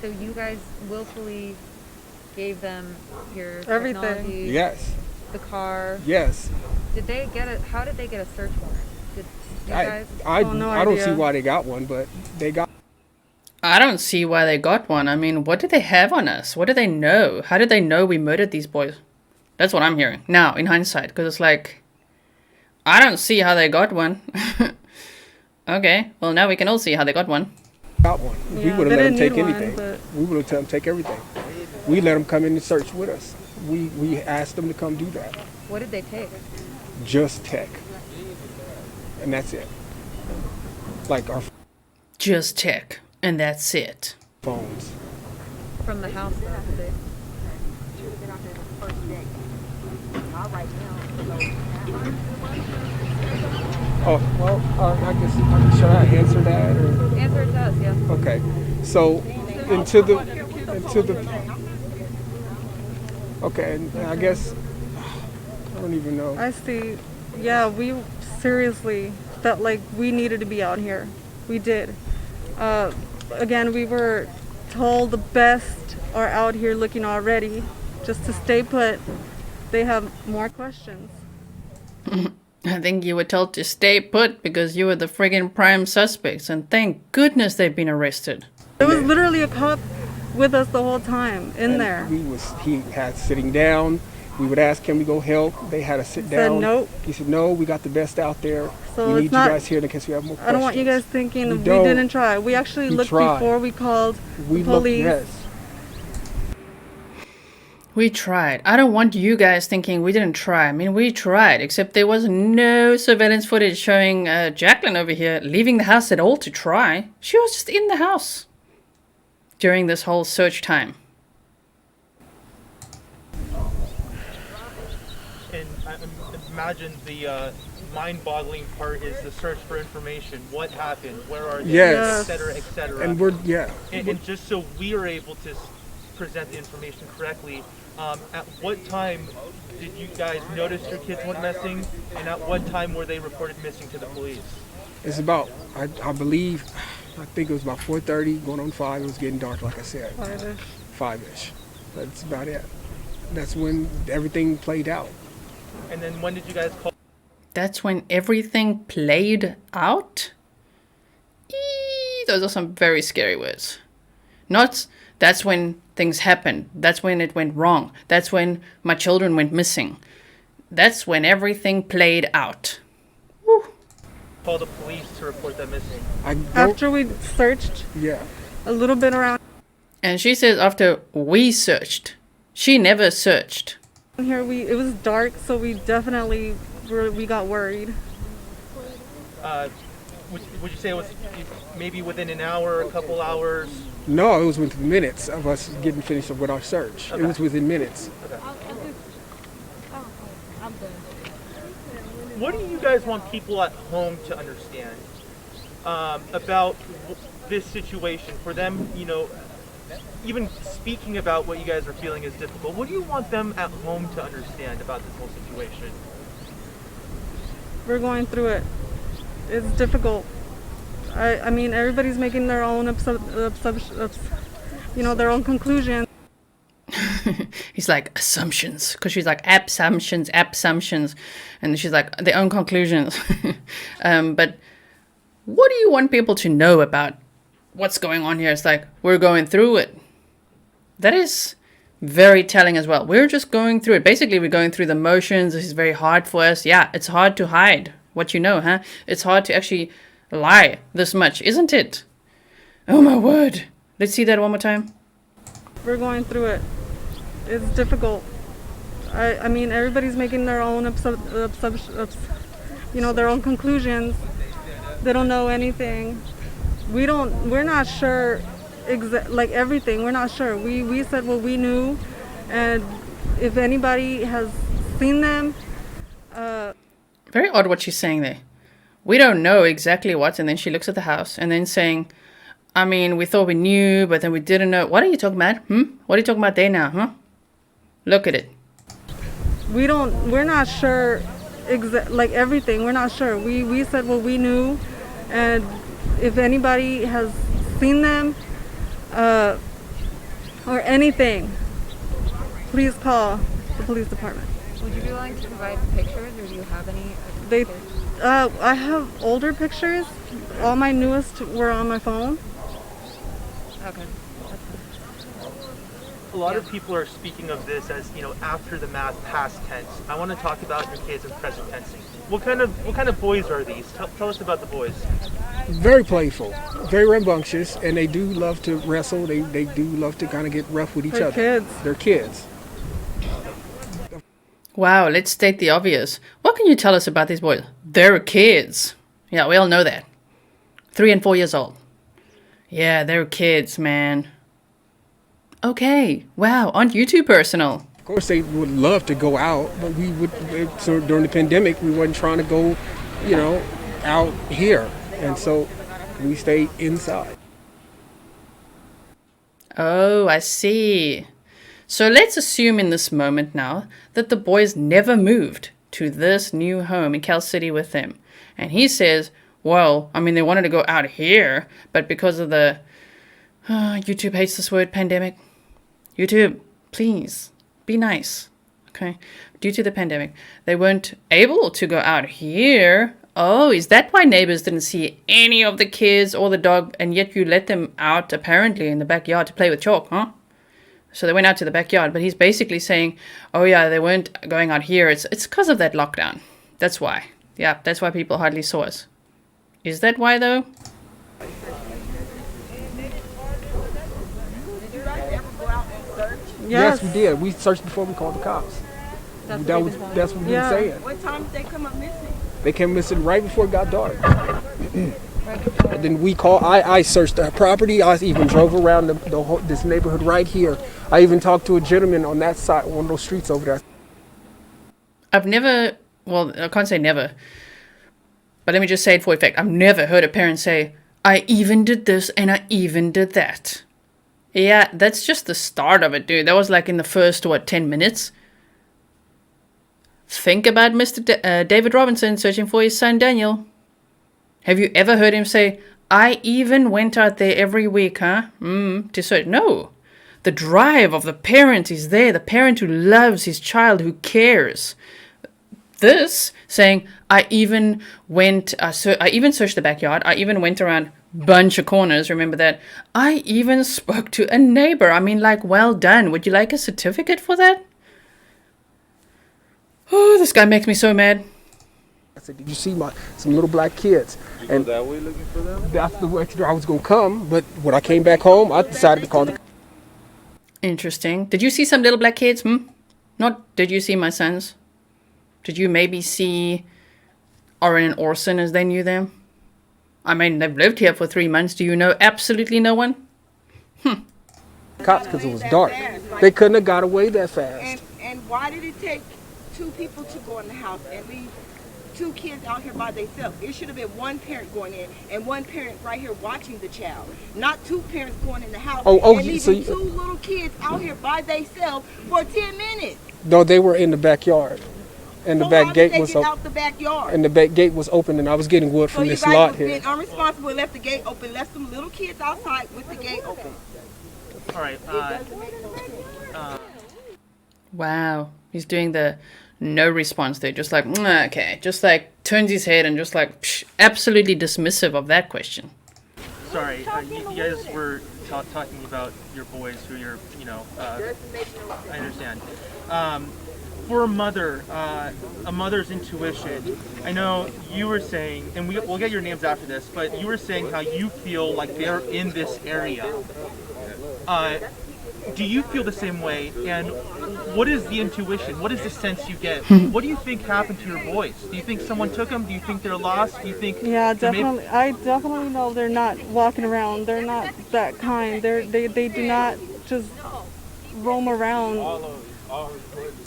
So you guys willfully gave them your Everything. technology, Yes. the car. Yes. How did they get a search warrant? Did you guys? I no don't see idea. why they got one, but they got. I don't see why they got one. I mean, what did they have on us? What did they know? How did they know we murdered these boys? That's what I'm hearing now, in hindsight, because it's like, I don't see how they got one. Okay, well, now we can all see how they got one. Got one. We Yeah, would have they let them didn't take need one, anything. but- We would have told them take everything. We let them come in and search with us. We asked them to come do that. What did they take? Just tech. And that's it. Like our Just check, and that's it. phones. From the house, though, did they? Oh, well, I guess, should I answer that? Or? Answer it to us, yeah. Okay. So, into the, okay, and I guess, I don't even know. I see. Yeah, we seriously felt like we needed to be out here. We did. Again, we were told the best are out here looking already. Just to stay put. They have more questions. I think you were told to stay put because you were the friggin' prime suspects, and thank goodness they've been arrested. There was literally a cop with us the whole time in And there. he had sitting down. We would ask, can we go help? They had to sit Said down. nope. He said, no, we got the best out there. So we it's need not- you guys here in case we have more questions. I don't want you guys thinking we don't. didn't try. We actually We looked tried. before we called We the looked, police. yes. We tried. I don't want you guys thinking we didn't try. I mean, we tried, except there was no surveillance footage showing Jacqueline over here leaving the house at all to try. She was just in the house during this whole search time. And I imagine the mind-boggling part is the search for information. What happened? Where are they? Yes. Et cetera, et cetera. And we're, yeah. And just so we are able to present the information correctly, at what time did you guys notice your kids went missing, and at what time were they reported missing to the police? It's about, I believe, I think it was about 4:30, going on 5. It was getting dark, like I said. 5-ish. That's about it. That's when everything played out. And then when did you guys call? That's when everything played out? Those are some very scary words. Not, that's when things happened. That's when it went wrong. That's when my children went missing. That's when everything played out. Woo. Call the police to report them missing. I don't, After we searched yeah. a little bit around And she says after we searched. She never searched. here, it was dark, so we definitely we got worried. would you say it was maybe within an hour, a couple hours? No, it was within minutes of us getting finished with our search. Okay. It was within minutes. What do you guys want people at home to understand about this situation? For them, you know, even speaking about what you guys are feeling is difficult. What do you want them at home to understand about this whole situation? We're going through it. It's difficult. I mean, everybody's making their own their own conclusions. He's like, assumptions, because she's like, assumptions, and she's like, their own conclusions. But what do you want people to know about what's going on here? It's like, we're going through it. That is very telling as well. We're just going through it. Basically, we're going through the motions. This is very hard for us. Yeah, it's hard to hide what you know, huh? It's hard to actually lie this much, isn't it? Oh my word. Let's see that one more time. We're going through it. It's difficult. I mean, everybody's making their own their own conclusions. They don't know anything. We're not sure like everything. We're not sure. We said what we knew, and if anybody has seen them. Very odd what she's saying there. We don't know exactly what, and then she looks at the house and then saying, I mean, we thought we knew, but then we didn't know. What are you talking about? What are you talking about there now, huh? Look at it. We're not sure like everything. We're not sure. We said what we knew, and if anybody has seen them or anything, please call the police department. Would you be willing to provide pictures, or do you have any? I have older pictures. All my newest were on my phone. Okay. A lot of people are speaking of this as, you know, after the math, past tense. I want to talk about your kids in present tense. What kind of boys are these? Tell us about the boys. Very playful, very rambunctious, and they do love to wrestle. They do love to kind of get rough with each other. Kids. They're kids. Wow, let's state the obvious. What can you tell us about these boys? They're kids. Yeah, we all know that. 3 and 4 years old. Yeah, they're kids, man. Okay, wow, aren't you too personal? Of course, they would love to go out, but so during the pandemic, we wasn't trying to go, you know, out here. And so we stayed inside. Oh, I see. So let's assume in this moment now that the boys never moved to this new home in Cal City with them. And he says, well, I mean, they wanted to go out here, but because of the, YouTube hates this word, pandemic. YouTube, please, be nice, okay? Due to the pandemic, they weren't able to go out here. Oh, is that why neighbors didn't see any of the kids or the dog, and yet you let them out apparently in the backyard to play with chalk, huh? So they went out to the backyard, but he's basically saying, oh yeah, they weren't going out here. It's because of that lockdown. That's why. Yeah, that's why people hardly saw us. Is that why though? Yes, we did. We searched before we called the cops. That's what we've been saying. What time did they come up missing? They came missing right before it got dark. And then we called. I searched the property. I even drove around this neighborhood right here. I even talked to a gentleman on that side, one of those streets over there. I've never, well, I can't say never, but let me just say it for effect. I've never heard a parent say, I even did this and I even did that. Yeah, that's just the start of it, dude. That was like in the first, 10 minutes? Think about Mr. David Robinson searching for his son Daniel. Have you ever heard him say, I even went out there every week, huh? To search. No. The drive of the parent is there. The parent who loves his child, who cares. This saying, I even searched the backyard. I even went around bunch of corners. Remember that? I even spoke to a neighbor. I mean, like, well done. Would you like a certificate for that? Oh, this guy makes me so mad. I said, did you see some little black kids? You go that way looking for them? That's the way I was going to come, but when I came back home, I decided to call the... Interesting. Did you see some little black kids? Not did you see my sons? Did you maybe see ORRIN and Orson as they knew them? I mean, they've lived here for 3 months. Do you know absolutely no one? Cops, because it was dark. They couldn't have got away that fast. And why did it take 2 people to go in the house and leave 2 kids out here by themselves? It should have been 1 parent going in and 1 parent right here watching the child, not 2 parents going in the house and leaving so 2 little kids out here by themselves for 10 minutes. No, they were in the backyard, and the So back how gate did they was get open. out the backyard? And the back gate was open, and I was getting wood So from you this guys lot was here. being unresponsible and left the gate open, left some little kids outside with the gate open. All right. Wow. He's doing the no response there. Just like, okay. Just like turns his head and just like absolutely dismissive of that question. Sorry, you guys were talking about your boys who you're, I understand. For a mother's intuition, I know you were saying, and we'll get your names after this, but you were saying how you feel like they're in this area. Do you feel the same way? And what is the intuition? What is the sense you get? What do you think happened to your boys? Do you think someone took them? Do you think they're lost? Do you think? Yeah, definitely. I definitely know they're not walking around. They're not that kind. They do not just roam around.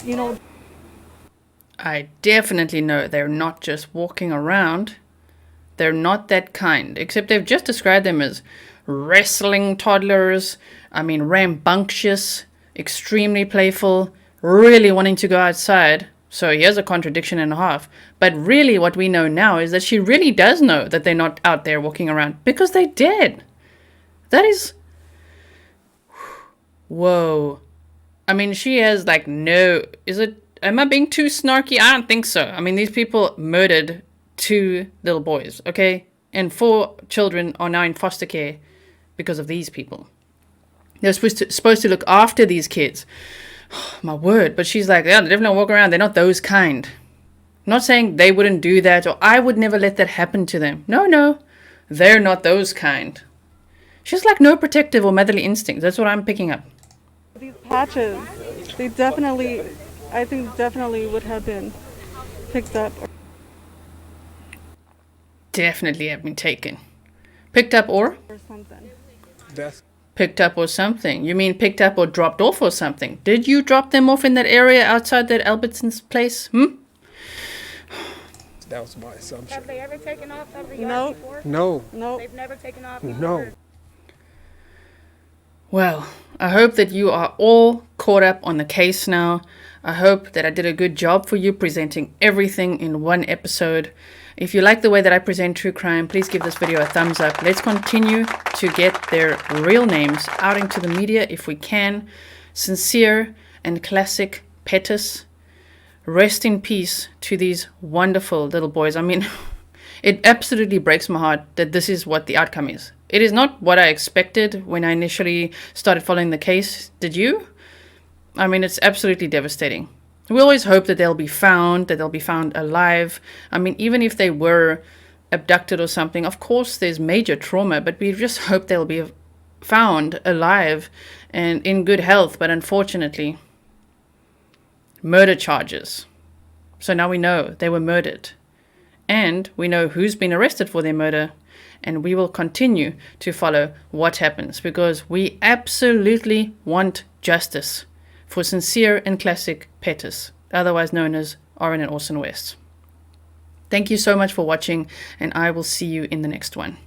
You know. I definitely know they're not just walking around. They're not that kind. Except they've just described them as wrestling toddlers. I mean, rambunctious, extremely playful, really wanting to go outside. So here's a contradiction and a half. But really what we know now is that she really does know that they're not out there walking around because they did. That is... Whoa. I mean, she has like no... Am I being too snarky? I don't think so. I mean, these people murdered 2 little boys, okay? And 4 children are now in foster care because of these people. They're supposed to look after these kids. My word. But she's like, yeah, they definitely walk around. They're not those kind. I'm not saying they wouldn't do that or I would never let that happen to them. No. They're not those kind. She's like no protective or motherly instinct. That's what I'm picking up. These patches, they definitely, I think definitely would have been picked up. Definitely have been taken. Picked up or? Or something. That's Picked up or something. You mean picked up or dropped off or something? Did you drop them off in that area outside that Albertson's place? that was my assumption. Have they ever taken off of the No. yard before? No, Nope. They've never taken off? no. Well, I hope that you are all caught up on the case now. I hope that I did a good job for you presenting everything in one episode. If you like the way that I present true crime, please give this video a thumbs up. Let's continue to get their real names out into the media if we can. Sincere and Classic Pettus. Rest in peace to these wonderful little boys. I mean, it absolutely breaks my heart that this is what the outcome is. It is not what I expected when I initially started following the case. Did you? I mean, it's absolutely devastating. We always hope that they'll be found alive. I mean, even if they were abducted or something, of course there's major trauma, but we just hope they'll be found alive and in good health. But unfortunately, murder charges. So now we know they were murdered. And we know who's been arrested for their murder. And we will continue to follow what happens because we absolutely want justice for Sincere and Classic Pettus, otherwise known as ORRIN and ORSON West. Thank you so much for watching, and I will see you in the next one.